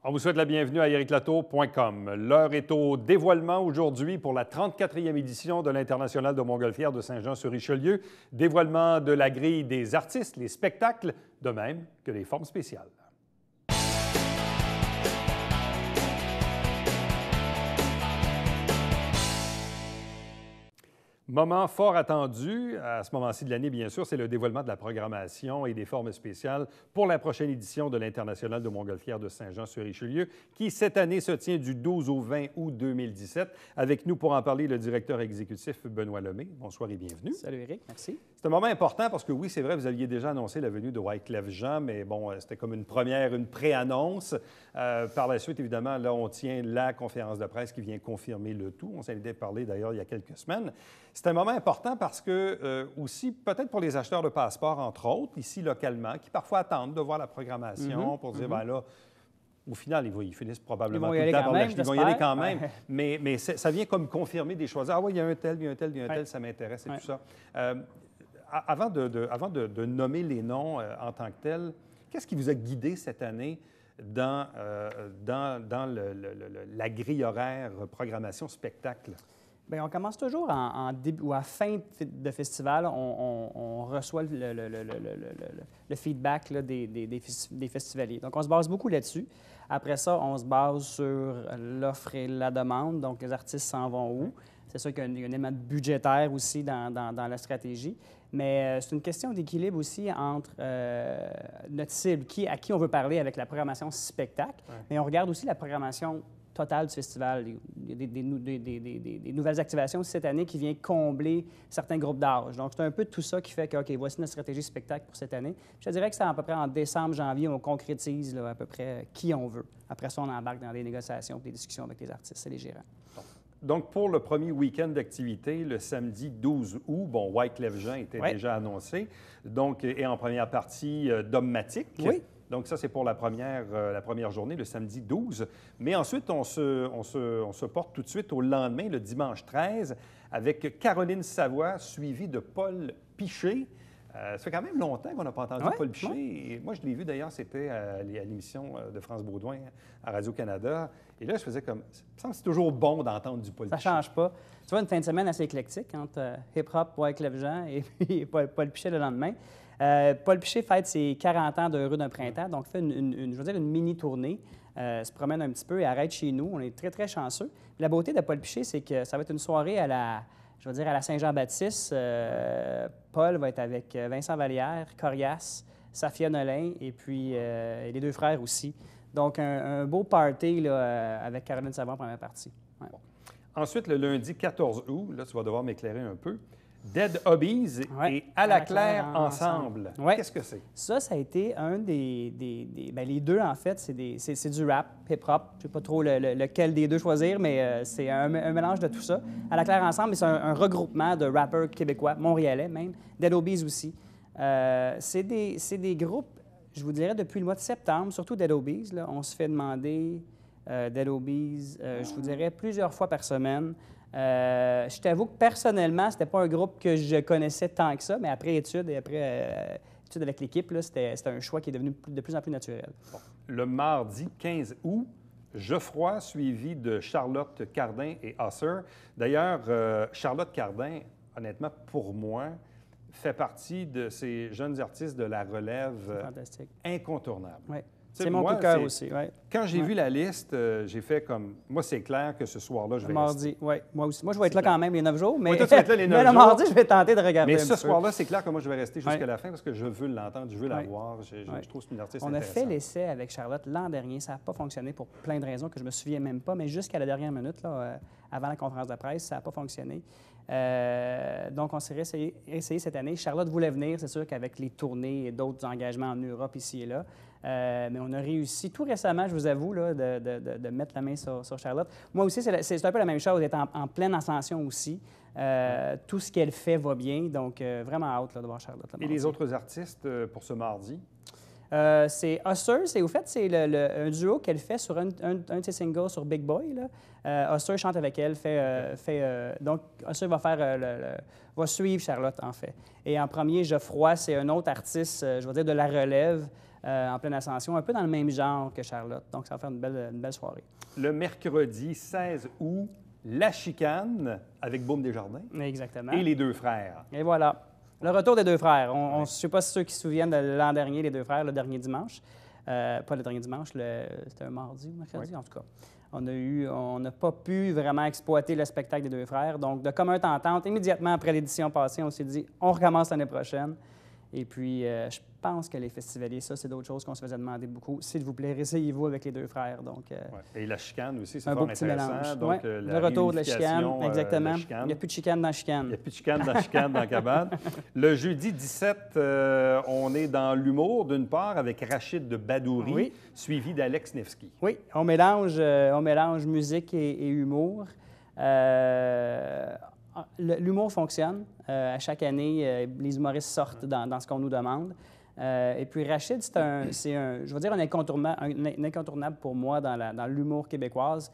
On vous souhaite la bienvenue à ericlatour.com. L'heure est au dévoilement aujourd'hui pour la 34e édition de l'International de Montgolfière de Saint-Jean-sur-Richelieu. Dévoilement de la grille des artistes, les spectacles, de même que les formes spéciales. Moment fort attendu à ce moment-ci de l'année, bien sûr, c'est le dévoilement de la programmation et des formes spéciales pour la prochaine édition de l'International de Montgolfière de Saint-Jean-sur-Richelieu, qui cette année se tient du 12 au 20 août 2017. Avec nous pour en parler, le directeur exécutif Benoît Lemay. Bonsoir et bienvenue. Salut Éric, merci. C'est un moment important parce que oui, c'est vrai, vous aviez déjà annoncé la venue de Wyclef Jean, mais bon, c'était comme une première, une pré-annonce. Par la suite, évidemment, là, on tient la conférence de presse qui vient confirmer le tout. On s'en était parlé d'ailleurs il y a quelques semaines. C'est un moment important parce que, aussi, peut-être pour les acheteurs de passeports, entre autres, ici localement, qui parfois attendent de voir la programmation pour dire, bien là, au final, ils finissent probablement tout le temps par l'acheter. Ils vont y aller quand même, mais ça vient comme confirmer des choses. Ah oui, il y a un tel, il y a un tel, il y a un tel, ça m'intéresse et tout ça. Avant de nommer les noms en tant que tels, qu'est-ce qui vous a guidé cette année dans la grille horaire, programmation, spectacle? Bien, on commence toujours en début ou à fin de festival. On reçoit le feedback là, des festivaliers. Donc, on se base beaucoup là-dessus. Après ça, on se base sur l'offre et la demande. Donc, les artistes s'en vont où? C'est sûr qu'il y a un élément budgétaire aussi dans la stratégie. Mais c'est une question d'équilibre aussi entre notre cible, à qui on veut parler avec la programmation spectacle. Mais on regarde aussi la programmation totale du festival. Il y a des nouvelles activations cette année qui viennent combler certains groupes d'âge. Donc, c'est un peu tout ça qui fait que, OK, voici notre stratégie spectacle pour cette année. Je dirais que c'est à peu près en décembre, janvier, on concrétise là, à peu près qui on veut. Après ça, on embarque dans des négociations, des discussions avec les artistes et les gérants. Donc, pour le premier week-end d'activité, le samedi 12 août, bon, Wyclef Jean était déjà annoncé. Donc, et en première partie, Dogmatique. Oui. Donc, ça, c'est pour la première journée, le samedi 12. Mais ensuite, on se porte tout de suite au lendemain, le dimanche 13, avec Caroline Savoie, suivie de Paul Piché. Ça fait quand même longtemps qu'on n'a pas entendu Paul Piché. Et moi, je l'ai vu d'ailleurs, c'était à l'émission de France Baudouin à Radio-Canada. Et là, je faisais comme... Il me semble que c'est toujours bon d'entendre du Paul Piché. Ça ne change pas. Tu vois, une fin de semaine assez éclectique entre hip-hop, Wyclef Jean et puis Paul Piché le lendemain. Paul Piché fête ses 40 ans de Heureux d'un printemps, donc fait une mini-tournée, se promène un petit peu et arrête chez nous. On est très, très chanceux. La beauté de Paul Piché, c'est que ça va être une soirée à la Saint-Jean-Baptiste. Paul va être avec Vincent Vallière, Corias, Safia Nolin et puis les deux frères aussi. Donc, un beau party là, avec Caroline Savoie en première partie. Ouais. Bon. Ensuite, le lundi 14 août, là, tu vas devoir m'éclairer un peu. Dead Hobbies et À la claire ensemble. Ouais. Qu'est-ce que c'est? Ça a été un bien, les deux, en fait, c'est du rap, hip-hop. Je ne sais pas trop lequel des deux choisir, mais c'est un mélange de tout ça. À la claire ensemble, c'est un regroupement de rappeurs québécois, montréalais même. Dead Hobbies aussi. C'est des groupes, je vous dirais, depuis le mois de septembre, surtout Dead Hobbies, là, on se fait demander Dead Hobbies, je vous dirais, plusieurs fois par semaine. Je t'avoue que personnellement, c'était pas un groupe que je connaissais tant que ça, mais après études et après études avec l'équipe, c'était un choix qui est devenu de plus en plus naturel. Bon. Le mardi 15 août, Geoffroy, suivi de Charlotte Cardin et Usher. D'ailleurs, Charlotte Cardin, honnêtement, pour moi, fait partie de ces jeunes artistes de la relève incontournables. Oui. C'est mon coup de cœur aussi. Ouais. Quand j'ai vu la liste, j'ai fait comme... Moi, c'est clair que ce soir-là, je vais rester. Oui, moi aussi. Moi, je vais être là quand même les 9 jours, mais, toi, tu vas être là les 9 mais le mardi, je vais tenter de regarder Mais ce soir-là, c'est clair que moi, je vais rester jusqu'à la fin parce que je veux l'entendre, je veux la voir. Je trouve que c'est une artiste intéressante. On a fait l'essai avec Charlotte l'an dernier. Ça n'a pas fonctionné pour plein de raisons que je ne me souviens même pas, mais jusqu'à la dernière minute, là, avant la conférence de presse, ça n'a pas fonctionné. Donc, on s'est essayé cette année. Charlotte voulait venir, c'est sûr qu'avec les tournées et d'autres engagements en Europe ici et là. Mais on a réussi tout récemment, je vous avoue, là, de mettre la main sur Charlotte. Moi aussi, c'est un peu la même chose, d'être en pleine ascension aussi. Tout ce qu'elle fait va bien, donc vraiment hâte là, de voir Charlotte. Et les autres artistes pour ce mardi? C'est Usher, au fait, c'est un duo qu'elle fait sur un de ses singles sur Big Boy. Là. Usher chante avec elle, donc Usher va suivre Charlotte, en fait. Et en premier, Geoffroy, c'est un autre artiste, je vais dire, de la relève, en pleine ascension, un peu dans le même genre que Charlotte. Donc, ça va faire une belle soirée. Le mercredi 16 août, La Chicane avec Baume Desjardins Exactement. et les deux frères. Et voilà. Le retour des deux frères. Je ne sais pas si ceux qui se souviennent de l'an dernier, les deux frères, le dernier dimanche. Pas le dernier dimanche, c'était un mardi ou mercredi, en tout cas. On n'a pas pu vraiment exploiter le spectacle des deux frères. Donc, de commun entente, immédiatement après l'édition passée, on s'est dit, on recommence l'année prochaine. Et puis, je pense que les festivaliers, ça, c'est d'autres choses qu'on se faisait demander beaucoup. S'il vous plaît, réessayez-vous avec les deux frères. Donc, Et La Chicane aussi, c'est un fort beau petit intéressant. mélange. Donc, le retour de la chicane, exactement. La chicane. Il n'y a plus de chicane dans la chicane. Il n'y a plus de chicane dans la chicane dans la cabane. Le jeudi 17, on est dans l'humour, d'une part, avec Rachid de Badouri, suivi d'Alex Nevsky. Oui, on mélange musique et humour. L'humour fonctionne. À chaque année, les humoristes sortent dans ce qu'on nous demande. Et puis Rachid, c'est un incontournable pour moi dans l'humour québécoise.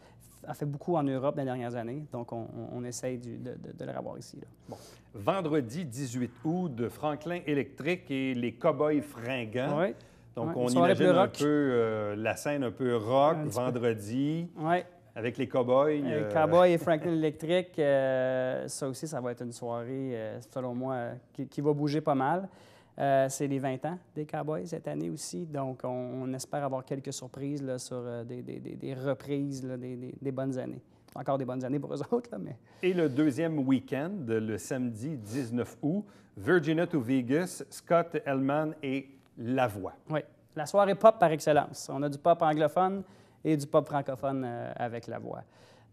A fait beaucoup en Europe dans les dernières années, donc on essaye de le revoir ici. Là. Bon. Vendredi 18 août, de Franklin Électrique et les Cowboys fringants. Oui. Donc, on imagine un peu la scène un peu rock, vendredi. Oui. Avec les Cowboys. Cowboys et Franklin Electric, ça aussi, ça va être une soirée, selon moi, qui va bouger pas mal. C'est les 20 ans des Cowboys cette année aussi, donc on espère avoir quelques surprises là, sur des reprises, là, des bonnes années. Encore des bonnes années pour eux autres, là, mais... Et le deuxième week-end, le samedi 19 août, Virginia to Vegas, Scott Hellman et La Voix. Oui, la soirée pop par excellence. On a du pop anglophone et du pop francophone avec La Voix.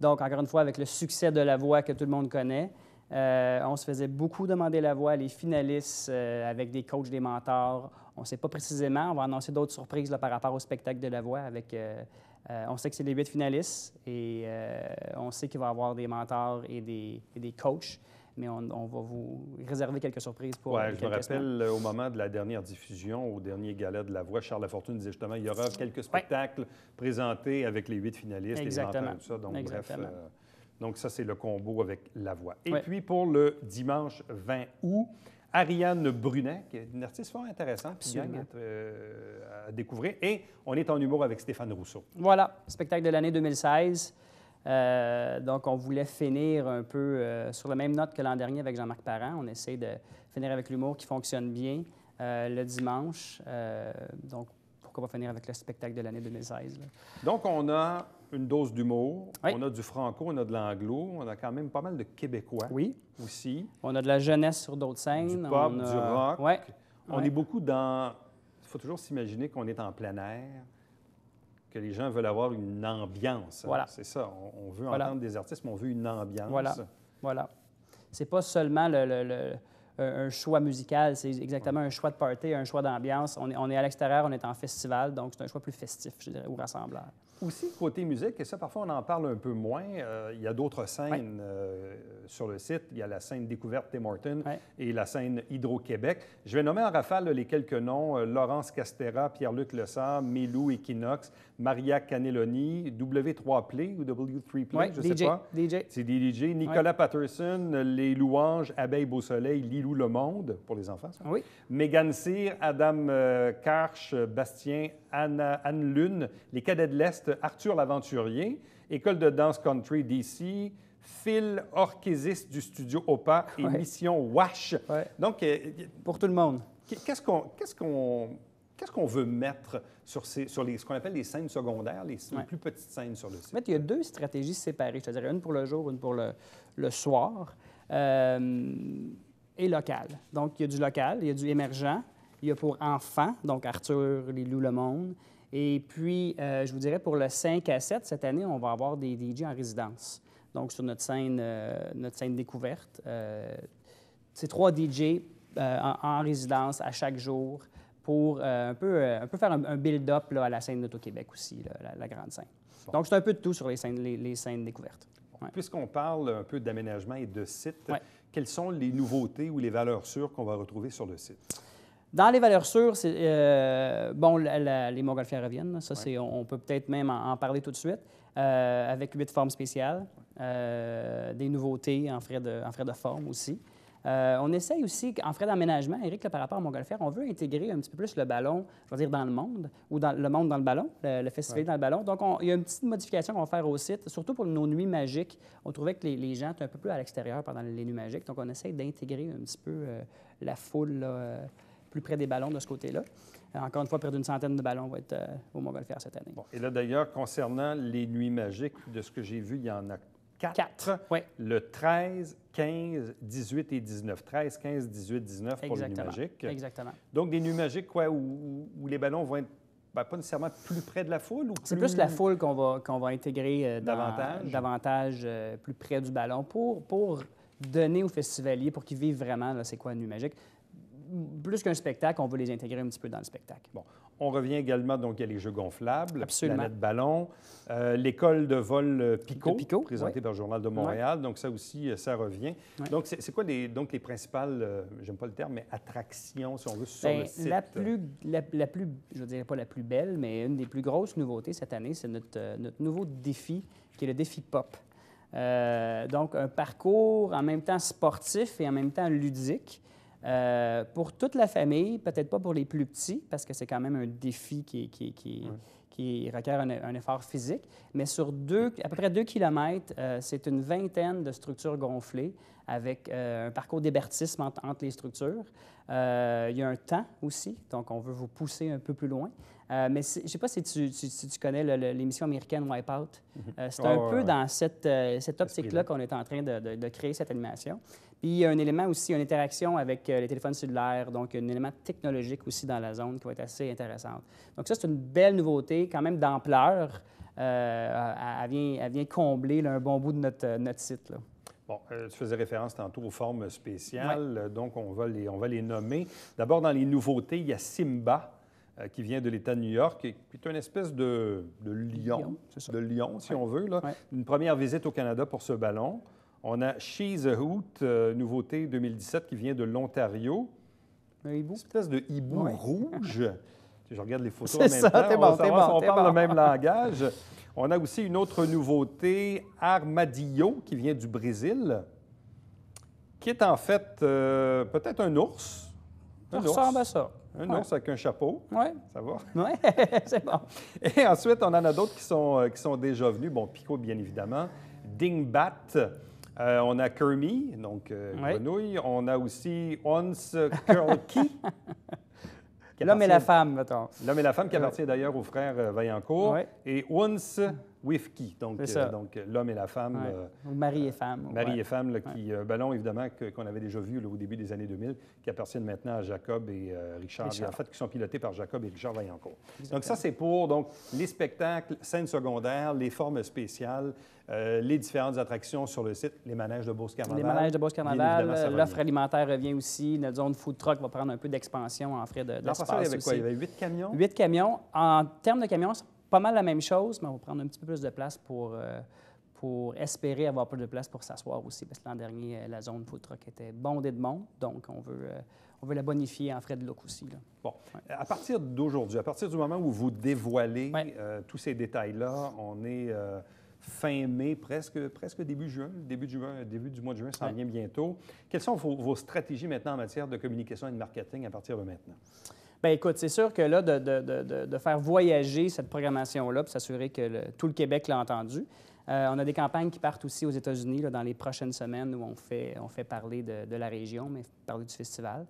Donc, encore une fois, avec le succès de La Voix que tout le monde connaît, on se faisait beaucoup demander La Voix, les finalistes avec des coachs, des mentors. On ne sait pas précisément, on va annoncer d'autres surprises là, par rapport au spectacle de La Voix. On sait que c'est les 8 finalistes et on sait qu'il va y avoir des mentors et des coachs. Mais on va vous réserver quelques surprises pour je me rappelle au moment de la dernière diffusion, au dernier gala de La Voix, Charles Lafortune disait justement il y aura quelques spectacles présentés avec les 8 finalistes, exactement. Les mentors et tout ça. Donc, exactement. bref, donc ça, c'est le combo avec La Voix. Et puis, pour le dimanche 20 août, Ariane Brunet, qui est une artiste fort intéressante, qui gagne à découvrir. Et on est en humour avec Stéphane Rousseau. Voilà, spectacle de l'année 2016. Donc, on voulait finir un peu sur la même note que l'an dernier avec Jean-Marc Parent. On essaie de finir avec l'humour qui fonctionne bien le dimanche. Donc, pourquoi pas finir avec le spectacle de l'année 2016? Là. Donc, on a une dose d'humour, on a du franco, on a de l'anglo, on a quand même pas mal de Québécois aussi. On a de la jeunesse sur d'autres scènes. Du pop, du rock. Ouais. On est beaucoup dans... Il faut toujours s'imaginer qu'on est en plein air, que les gens veulent avoir une ambiance. Voilà. C'est ça. On veut entendre des artistes, mais on veut une ambiance. Voilà. C'est pas seulement un choix musical, c'est exactement un choix de party, un choix d'ambiance. On est à l'extérieur, on est en festival, donc c'est un choix plus festif, je dirais, ou rassembleur. Aussi, côté musique, et ça, parfois, on en parle un peu moins, il y a d'autres scènes sur le site. Il y a la scène Découverte Tim Hortons et la scène Hydro-Québec. Je vais nommer en rafale les quelques noms. Laurence Castera, Pierre-Luc Lessard, Mélou Equinox, Maria Cannelloni, W3 Play ou W3 Play, je ne sais pas. DJ. C'est des DJ. Nicolas Patterson, Les Louanges, Abeille Beau Soleil, Lilou Le Monde, pour les enfants, ça. Oui. Mégane Cyr, Adam Karch, Bastien, Anne Lune, Les Cadets de l'Est, Arthur l'Aventurier, École de danse country DC, Phil Orchésiste du studio OPA et Mission Wash. Donc, pour tout le monde. Qu'est-ce qu'on veut mettre sur ce qu'on appelle les scènes secondaires, les plus petites scènes sur le site? En fait, il y a deux stratégies séparées, je te dirais, une pour le jour, une pour le soir, et local. Donc, il y a du local, il y a du émergent, il y a pour enfants, donc Arthur, Les Loups, Le Monde. Et puis, je vous dirais, pour le 5 à 7, cette année, on va avoir des DJ en résidence. Donc, sur notre scène découverte. C'est 3 DJ en résidence à chaque jour pour un peu faire un build-up à la scène d'Auto-Québec aussi, la grande scène. Bon. Donc, c'est un peu de tout sur les scènes découvertes. Bon. Puisqu'on parle un peu d'aménagement et de site, quelles sont les nouveautés ou les valeurs sûres qu'on va retrouver sur le site? Dans les valeurs sûres, c'est, les montgolfières reviennent. Ça, on peut peut-être même en parler tout de suite, avec 8 formes spéciales, des nouveautés en frais de forme aussi. On essaye aussi, en frais d'aménagement, Éric, là, par rapport à Montgolfière, on veut intégrer un petit peu plus le ballon, je veux dire, dans le monde, ou dans le monde dans le ballon, le festival dans le ballon. Donc, il y a une petite modification qu'on va faire au site, surtout pour nos nuits magiques. On trouvait que les gens étaient un peu plus à l'extérieur pendant les nuits magiques, donc on essaye d'intégrer un petit peu la foule là, plus près des ballons de ce côté-là. Encore une fois, près d'une centaine de ballons vont être au Montgolfière cette année. Bon, et là, d'ailleurs, concernant les nuits magiques, de ce que j'ai vu, il y en a 4. 4, oui. Le 13, 15, 18 et 19. 13, 15, 18, 19 pour les nuits magiques. Exactement. Donc, des nuits magiques, quoi, où les ballons vont être pas nécessairement plus près de la foule? C'est plus la foule qu'on va intégrer davantage plus près du ballon pour donner aux festivaliers, pour qu'ils vivent vraiment, là, c'est quoi une nuit magique. Plus qu'un spectacle, on veut les intégrer un petit peu dans le spectacle. Bon. On revient également, donc, à les jeux gonflables, Absolument. Planète Ballon, l'école de vol Pico, présentée oui. par le Journal de Montréal. Oui. Donc, ça aussi, ça revient. Oui. Donc, c'est quoi les principales, j'aime pas le terme, mais attractions, si on veut, sur le site? La plus, je ne dirais pas la plus belle, mais une des plus grosses nouveautés cette année, c'est notre nouveau défi, qui est le défi Pop. Donc, un parcours en même temps sportif et en même temps ludique. Pour toute la famille, peut-être pas pour les plus petits, parce que c'est quand même un défi qui requiert un effort physique, mais sur à peu près 2 kilomètres, c'est une vingtaine de structures gonflées avec un parcours d'hébertisme entre les structures. Il y a un temps aussi, donc on veut vous pousser un peu plus loin. Mais je ne sais pas si tu connais l'émission américaine Wipeout. C'est un peu dans cette optique-là qu'on est en train de créer cette animation. Puis il y a un élément aussi, une interaction avec les téléphones cellulaires, donc un élément technologique aussi dans la zone qui va être assez intéressante. Donc ça, c'est une belle nouveauté, quand même d'ampleur. Elle vient combler là, un bon bout de notre site, là. Bon, tu faisais référence tantôt aux formes spéciales, oui. Donc on va les nommer. D'abord, dans les nouveautés, il y a Simba, qui vient de l'État de New York, qui est une espèce de lion, si on veut. Là. Oui. Une première visite au Canada pour ce ballon. On a She's a Hoot, nouveauté 2017, qui vient de l'Ontario. Un hibou. Une espèce de hibou rouge. Je regarde les photos en même temps. T'es bon, on parle le même langage. On a aussi une autre nouveauté, Armadillo, qui vient du Brésil, qui est en fait peut-être un ours. Ça ressemble à ça. Un ours avec un chapeau. Oui. Ça va? Oui, c'est bon. Et ensuite, on en a d'autres qui sont déjà venus. Bon, Pico, bien évidemment. Dingbat. On a Kermie, donc grenouille. On a aussi Once Curlkey. L'homme et la femme, mettons. L'homme et la femme, qui appartient d'ailleurs aux frères Vaillancourt. Oui. Et Once Wifki, donc l'homme et la femme. Ou mari et femme. Mari et femme, là, ballon, évidemment, qu'on avait déjà vu là, au début des années 2000, qui appartiennent maintenant à Jacob et Richard. En fait, qui sont pilotés par Jacob et Richard Vaillancourt. Exactement. Donc ça, c'est pour les spectacles, scènes secondaires, les formes spéciales, les différentes attractions sur le site, les manèges de Beauce-Carnaval. Les manèges de Beauce-Carnaval, l'offre alimentaire revient aussi. Notre zone food truck va prendre un peu d'expansion en frais d'espace il y avait quoi? Il y avait 8 camions? 8 camions. En termes de camions, c'est pas mal la même chose, mais on va prendre un petit peu plus de place pour espérer avoir plus de place pour s'asseoir aussi, parce que l'an dernier, la zone food truck était bondée de monde, donc on veut la bonifier en frais de look aussi, là. Bon. À partir d'aujourd'hui, à partir du moment où vous dévoilez tous ces détails-là, on est fin mai, presque début juin, début du mois de juin, ça vient bientôt. Quelles sont vos stratégies maintenant en matière de communication et de marketing à partir de maintenant? Bien, écoute, c'est sûr que là, de faire voyager cette programmation-là, pour s'assurer que tout le Québec l'a entendu. On a des campagnes qui partent aussi aux États-Unis là, dans les prochaines semaines où on fait parler de la région, mais parler du festival.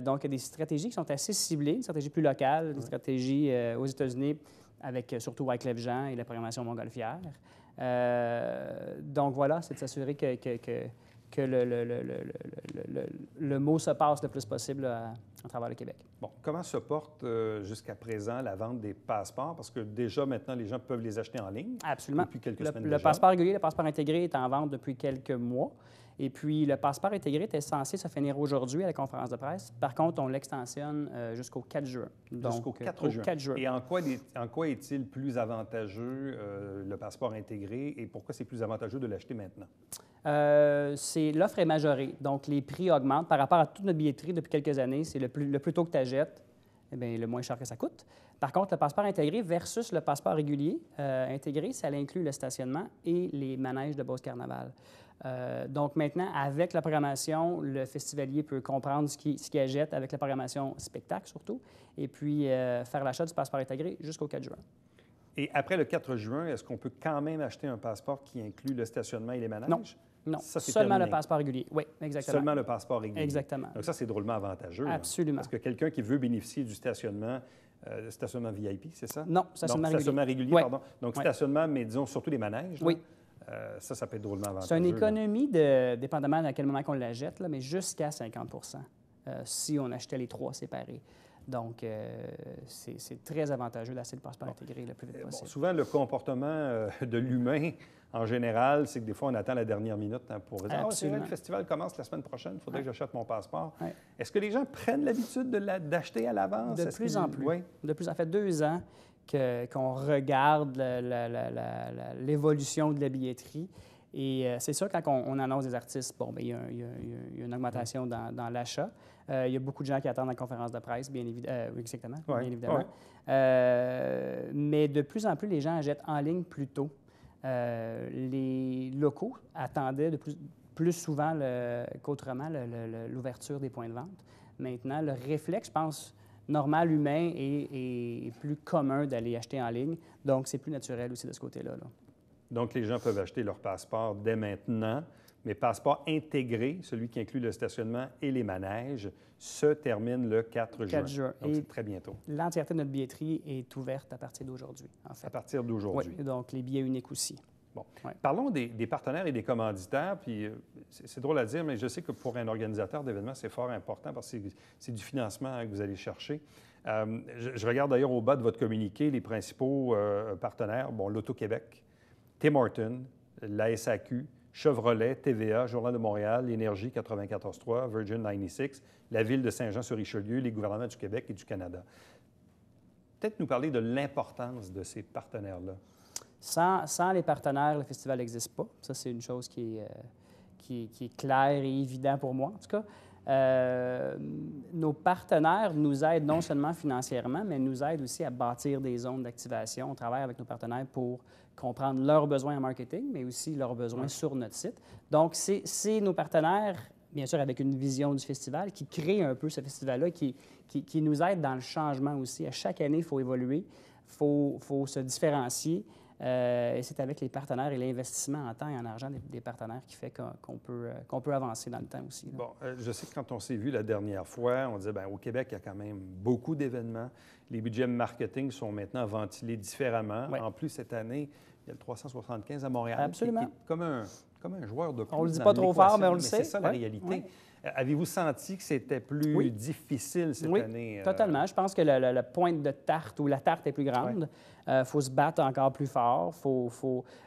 Donc, il y a des stratégies qui sont assez ciblées, une stratégie plus locale, des stratégies aux États-Unis avec surtout Wyclef Jean et la programmation Montgolfière. Donc, voilà, c'est de s'assurer que le mot se passe le plus possible à travers le Québec. Bon, comment se porte jusqu'à présent la vente des passeports? Parce que déjà, maintenant, les gens peuvent les acheter en ligne. Absolument. Depuis quelques semaines Le passeport régulier, le passeport intégré est en vente depuis quelques mois. Et puis, le passeport intégré était censé se finir aujourd'hui à la conférence de presse. Par contre, on l'extensionne jusqu'au 4 juin. Jusqu'au 4 juin. Et en quoi est-il plus avantageux, le passeport intégré, et pourquoi c'est plus avantageux de l'acheter maintenant? L'offre est majorée. Donc, les prix augmentent par rapport à toute notre billetterie depuis quelques années. C'est le plus tôt que tu achètes, eh bien, le moins cher que ça coûte. Par contre, le passeport intégré versus le passeport régulier intégré, ça inclut le stationnement et les manèges de Beauce-Carnaval. Donc maintenant, avec la programmation, le festivalier peut comprendre ce qu'il achète avec la programmation spectacle surtout, et puis faire l'achat du passeport intégré jusqu'au 4 juin. Et après le 4 juin, est-ce qu'on peut quand même acheter un passeport qui inclut le stationnement et les manèges? Non, ça, seulement terminé. Le passeport régulier. Oui, exactement. Seulement le passeport régulier. Exactement. Donc ça, c'est drôlement avantageux. Absolument. Parce que quelqu'un qui veut bénéficier du stationnement VIP, c'est ça? Non, stationnement régulier. Oui. Pardon. Donc stationnement, mais disons surtout les manèges. Oui. Ça peut être drôlement avantageux. C'est une économie, dépendamment à quel moment on la jette, mais jusqu'à 50 si on achetait les 3 séparés. Donc, c'est très avantageux d'acheter le passeport intégré le plus vite possible. Souvent, le comportement de l'humain, en général, c'est que des fois, on attend la dernière minute pour dire « Ah, c'est vrai, le festival commence la semaine prochaine, il faudrait que j'achète mon passeport. Ouais. » Est-ce que les gens prennent l'habitude d'acheter à l'avance? De plus en plus. Oui. De plus. Ça fait 2 ans qu'on regarde l'évolution de la billetterie. Et c'est sûr, quand on annonce des artistes, bon, bien, il y a une augmentation dans l'achat. Il y a beaucoup de gens qui attendent la conférence de presse, bien évidemment. Exactement, bien évidemment. Mais de plus en plus, les gens achètent en ligne plus tôt. Les locaux attendaient plus souvent qu'autrement l'ouverture des points de vente. Maintenant, le réflexe, je pense, normal, humain, est plus commun d'aller acheter en ligne. Donc, c'est plus naturel aussi de ce côté-là. Donc, les gens peuvent acheter leur passeport dès maintenant, mais passeport intégré, celui qui inclut le stationnement et les manèges, se termine le 4 juin. Donc, c'est très bientôt. L'entièreté de notre billetterie est ouverte à partir d'aujourd'hui, en fait. À partir d'aujourd'hui. Oui, donc les billets uniques aussi. Bon. Ouais. Parlons des partenaires et des commanditaires. Puis c'est drôle à dire, mais je sais que pour un organisateur d'événements, c'est fort important parce que c'est du financement que vous allez chercher. Je regarde d'ailleurs au bas de votre communiqué les principaux partenaires. Bon, l'Auto-Québec, Tim Hortons, la SAQ, Chevrolet, TVA, Journal de Montréal, Énergie 94.3, Virgin 96, la Ville de Saint-Jean-sur-Richelieu, les gouvernements du Québec et du Canada. Peut-être nous parler de l'importance de ces partenaires-là. Sans les partenaires, le festival n'existe pas. Ça, c'est une chose qui est claire et évidente pour moi, en tout cas. Nos partenaires nous aident non seulement financièrement, mais nous aident aussi à bâtir des zones d'activation. On travaille avec nos partenaires pour comprendre leurs besoins en marketing, mais aussi leurs besoins sur notre site. Donc, c'est nos partenaires, bien sûr, avec une vision du festival, qui créent un peu ce festival-là, qui nous aident dans le changement aussi. À chaque année, il faut évoluer, il faut se différencier. Et c'est avec les partenaires et l'investissement en temps et en argent des partenaires qui fait qu'on peut avancer dans le temps aussi. Là. Bon, je sais que quand on s'est vu la dernière fois, on disait, bien, au Québec, il y a quand même beaucoup d'événements. Les budgets marketing sont maintenant ventilés différemment. Oui. En plus, cette année, il y a le 375 à Montréal. Absolument. Qui est comme un joueur de plus. On ne le dit pas trop fort, mais on le sait. C'est ça la réalité. Oui. Avez-vous senti que c'était plus difficile cette année? Oui, totalement. Je pense que la pointe de tarte ou la tarte est plus grande. Il faut se battre encore plus fort.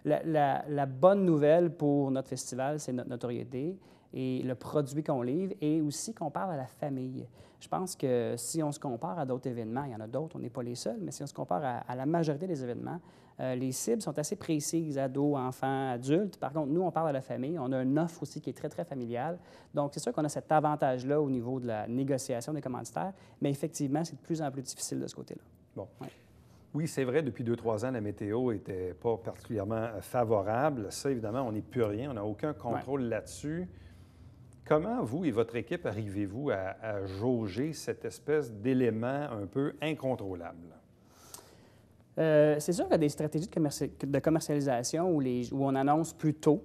La bonne nouvelle pour notre festival, c'est notre notoriété et le produit qu'on livre et aussi qu'on parle à la famille. Je pense que si on se compare à d'autres événements, il y en a d'autres, on n'est pas les seuls, mais si on se compare à la majorité des événements, les cibles sont assez précises, ados, enfants, adultes. Par contre, nous, on parle à la famille. On a une offre aussi qui est très, très familiale. Donc, c'est sûr qu'on a cet avantage-là au niveau de la négociation des commanditaires, mais effectivement, c'est de plus en plus difficile de ce côté-là. Bon. Ouais. Oui, c'est vrai, depuis 2-3 ans, la météo n'était pas particulièrement favorable. Ça, évidemment, on n'est plus rien. On n'a aucun contrôle là-dessus. Comment, vous et votre équipe, arrivez-vous à jauger cette espèce d'élément un peu incontrôlable? C'est sûr qu'il y a des stratégies de commercialisation où on annonce plus tôt.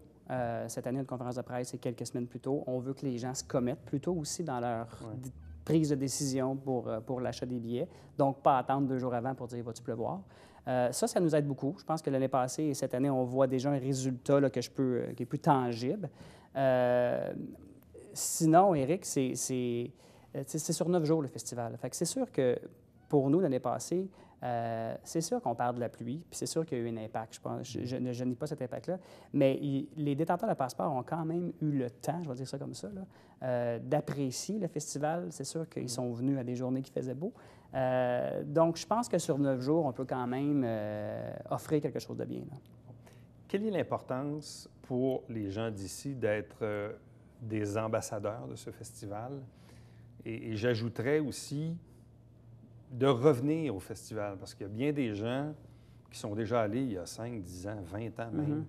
Cette année, une conférence de presse, c'est quelques semaines plus tôt. On veut que les gens se commettent plus tôt aussi dans leur prise de décision pour l'achat des billets. Donc, pas attendre 2 jours avant pour dire « va-tu pleuvoir ». Ça nous aide beaucoup. Je pense que l'année passée et cette année, on voit déjà un résultat là, qui est plus tangible. Sinon, Éric, c'est sur 9 jours le festival. Fait que c'est sûr que pour nous, l'année passée, c'est sûr qu'on parle de la pluie, puis c'est sûr qu'il y a eu un impact. Je ne nie pas cet impact-là, mais les détenteurs de passeport ont quand même eu le temps, je vais dire ça comme ça, d'apprécier le festival. C'est sûr qu'ils sont venus à des journées qui faisaient beau. Donc, je pense que sur 9 jours, on peut quand même offrir quelque chose de bien. Là. Quelle est l'importance pour les gens d'ici d'être des ambassadeurs de ce festival? Et j'ajouterais aussi, de revenir au festival? Parce qu'il y a bien des gens qui sont déjà allés il y a 5, 10 ans, 20 ans même,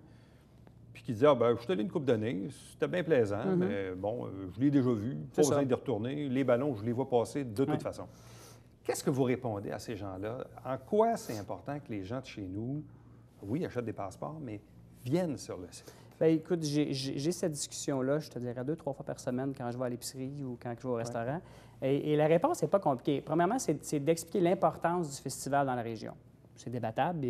puis qui disent « Ah, ben je suis allé une couple d'années, c'était bien plaisant, mais bon, je l'ai déjà vu, pas besoin d'y retourner, les ballons, je les vois passer de toute façon. » Qu'est-ce que vous répondez à ces gens-là? En quoi c'est important que les gens de chez nous, oui, achètent des passeports, mais viennent sur le site? Bien, écoute, j'ai cette discussion-là, je te dirais 2-3 fois par semaine quand je vais à l'épicerie ou quand je vais au restaurant. Et la réponse n'est pas compliquée. Premièrement, c'est d'expliquer l'importance du festival dans la région. C'est débattable,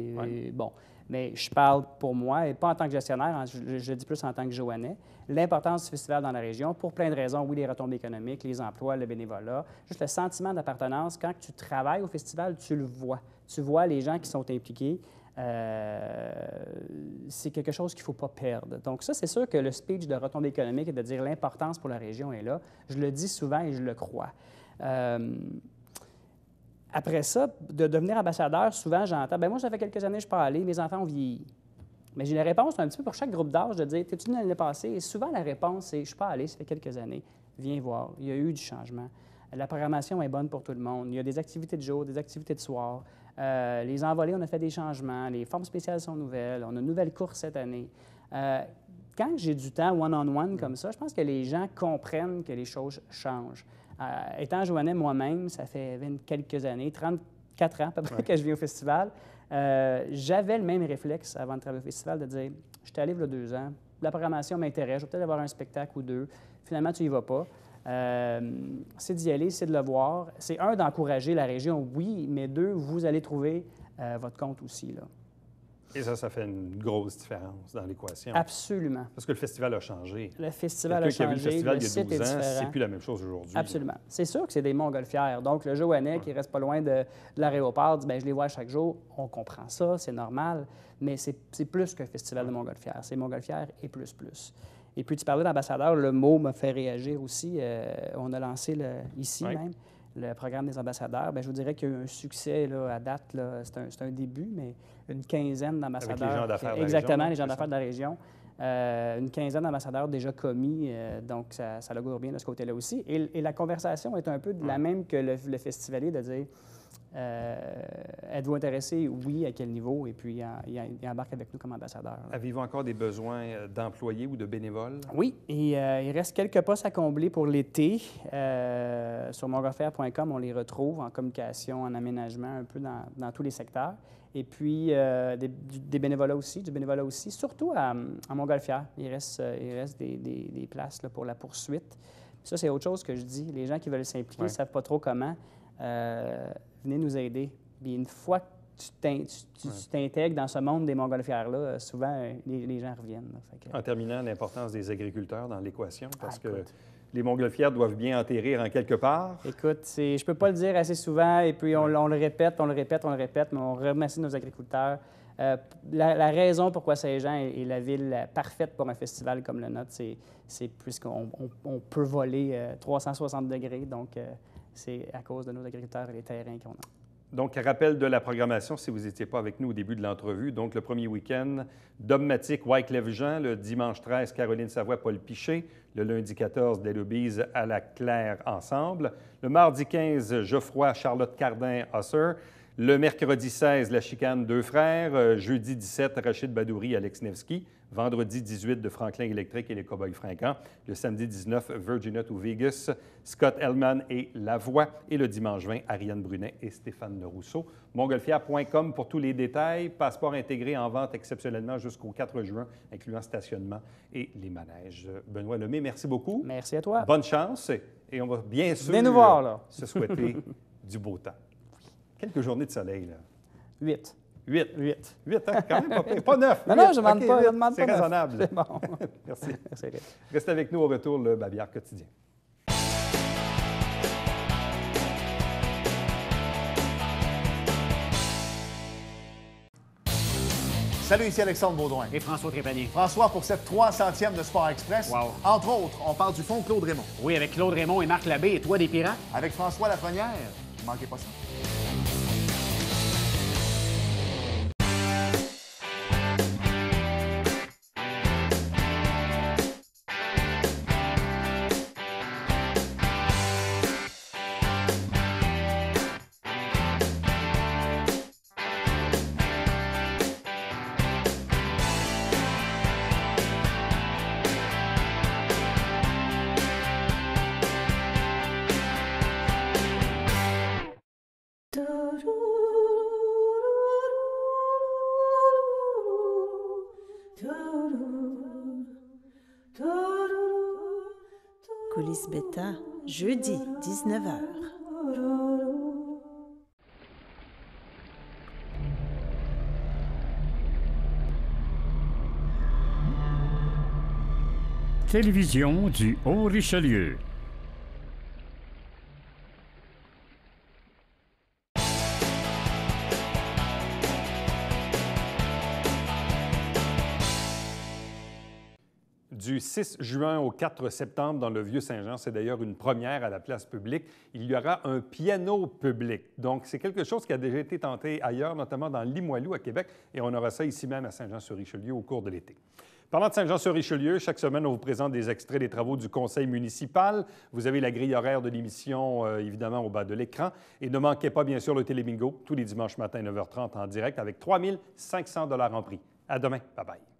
bon. Mais je parle pour moi, et pas en tant que gestionnaire, je dis plus en tant que Joannais, l'importance du festival dans la région pour plein de raisons. Oui, les retombées économiques, les emplois, le bénévolat, juste le sentiment d'appartenance. Quand tu travailles au festival, tu le vois. Tu vois les gens qui sont impliqués. C'est quelque chose qu'il ne faut pas perdre. Donc ça, c'est sûr que le speech de retombées économiques et de dire l'importance pour la région est là. Je le dis souvent et je le crois. Après ça, de devenir ambassadeur, souvent, j'entends « Bien, moi, ça fait quelques années que je ne suis pas allé, mes enfants ont vieilli. » Mais j'ai la réponse un petit peu pour chaque groupe d'âge de dire « T'es-tu venu l'année passée? » Et souvent, la réponse, c'est « Je ne suis pas allé, ça fait quelques années. Viens voir. » Il y a eu du changement. La programmation est bonne pour tout le monde. Il y a des activités de jour, des activités de soir. Les envolées, on a fait des changements. Les formes spéciales sont nouvelles. On a une nouvelle course cette année. Quand j'ai du temps one-on-one comme ça, je pense que les gens comprennent que les choses changent. Étant Joannais moi-même, ça fait quelques années, 34 ans à peu près que je viens au festival, j'avais le même réflexe avant de travailler au festival de dire « Je suis allé il y a 2 ans, la programmation m'intéresse, je vais peut-être avoir un spectacle ou 2. Finalement, tu n'y vas pas. » C'est d'y aller, c'est de le voir. C'est d'encourager la région, oui, mais 2, vous allez trouver votre compte aussi, là. Et ça fait une grosse différence dans l'équation. Absolument. Parce que le festival a changé. Le festival a changé, qui a vu le festival il y a site 12 ans, est différent. c'est plus la même chose aujourd'hui. Absolument. C'est sûr que c'est des montgolfières. Donc, le Joannais qui reste pas loin de l'aéroport dit « Bien, je les vois chaque jour. » On comprend ça, c'est normal, mais c'est plus qu'un festival de montgolfières. C'est montgolfières et plus. Et puis, tu parlais d'ambassadeur, le mot m'a fait réagir aussi. On a lancé ici même le programme des ambassadeurs. Bien, je vous dirais qu'il y a eu un succès là, à date. C'est un début, mais une quinzaine d'ambassadeurs. Avec les gens d'affaires de la exactement, région, les gens d'affaires de la région. Une quinzaine d'ambassadeurs déjà commis, donc ça augure bien de ce côté-là aussi. Et la conversation est un peu de la même que le festivalier, de dire êtes-vous intéressé? Oui, à quel niveau? Et puis, il embarque avec nous comme ambassadeur. Avez-vous encore des besoins d'employés ou de bénévoles? Oui, et il reste quelques postes à combler pour l'été. Sur montgolfières.com, on les retrouve en communication, en aménagement, un peu dans tous les secteurs. Et puis, des bénévolats aussi, surtout à Montgolfières. Il reste des places là, pour la poursuite. Ça, c'est autre chose que je dis. Les gens qui veulent s'impliquer ne savent pas trop comment. Venez nous aider. Puis une fois que tu t'intègres dans ce monde des montgolfières-là, souvent, les gens reviennent. Là. Fait que... En terminant, l'importance des agriculteurs dans l'équation, parce que les montgolfières doivent bien enterrir en quelque part. Écoute, je ne peux pas le dire assez souvent, et puis on le répète, mais on remercie nos agriculteurs. La raison pourquoi Saint-Jean est la ville parfaite pour un festival comme le nôtre, c'est puisqu'on peut voler 360 degrés, donc c'est à cause de nos agriculteurs et les terrains qu'on a. Donc, rappel de la programmation, si vous n'étiez pas avec nous au début de l'entrevue. Donc, le premier week-end, Dogmatique, Wyclef-Jean. Le dimanche 13, Caroline Savoie, Paul Piché. Le lundi 14, Delobise à la Claire ensemble. Le mardi 15, Geoffroy, Charlotte Cardin, Husser. Le mercredi 16, La Chicane, Deux Frères. Jeudi 17, Rachid Badouri, Alex Nevsky. Vendredi 18, de Franklin Électrique et les Cowboys Fringants. Le samedi 19, Virginia to Vegas, Scott Hellman et La Voix. Et le dimanche 20, Ariane Brunet et Stéphane Rousseau. Montgolfières.com pour tous les détails. Passeport intégré en vente exceptionnellement jusqu'au 4 juin, incluant stationnement et les manèges. Benoît Lemay, merci beaucoup. Merci à toi. Bonne chance. Et on va bien sûr Venez nous voir, là. se souhaiter du beau temps. Quelques journées de soleil, là. 8. 8, hein? Quand même pas 9. Non, je ne demande pas. C'est raisonnable. C'est bon. Merci. Merci. Restez avec nous au retour, le Babillard quotidien. Salut, ici Alexandre Baudouin. Et François Trépanier. François, pour cette 300e de Sport Express, Wow. entre autres, on parle du fonds Claude Raymond. Oui, avec Claude Raymond et Marc Labbé et toi des Pirates. Avec François Lafrenière, ne manquez pas ça. Coulisses Bêta, jeudi, 19h. Télévision du Haut-Richelieu. Du 6 juin au 4 septembre dans le Vieux-Saint-Jean, c'est d'ailleurs une première à la place publique, il y aura un piano public. Donc, c'est quelque chose qui a déjà été tenté ailleurs, notamment dans Limoilou à Québec, et on aura ça ici même à Saint-Jean-sur-Richelieu au cours de l'été. Parlant de Saint-Jean-sur-Richelieu, chaque semaine, on vous présente des extraits des travaux du conseil municipal. Vous avez la grille horaire de l'émission, évidemment, au bas de l'écran. Et ne manquez pas, bien sûr, le Télébingo, tous les dimanches matin, 9h30 en direct, avec 3 500 $ en prix. À demain. Bye-bye.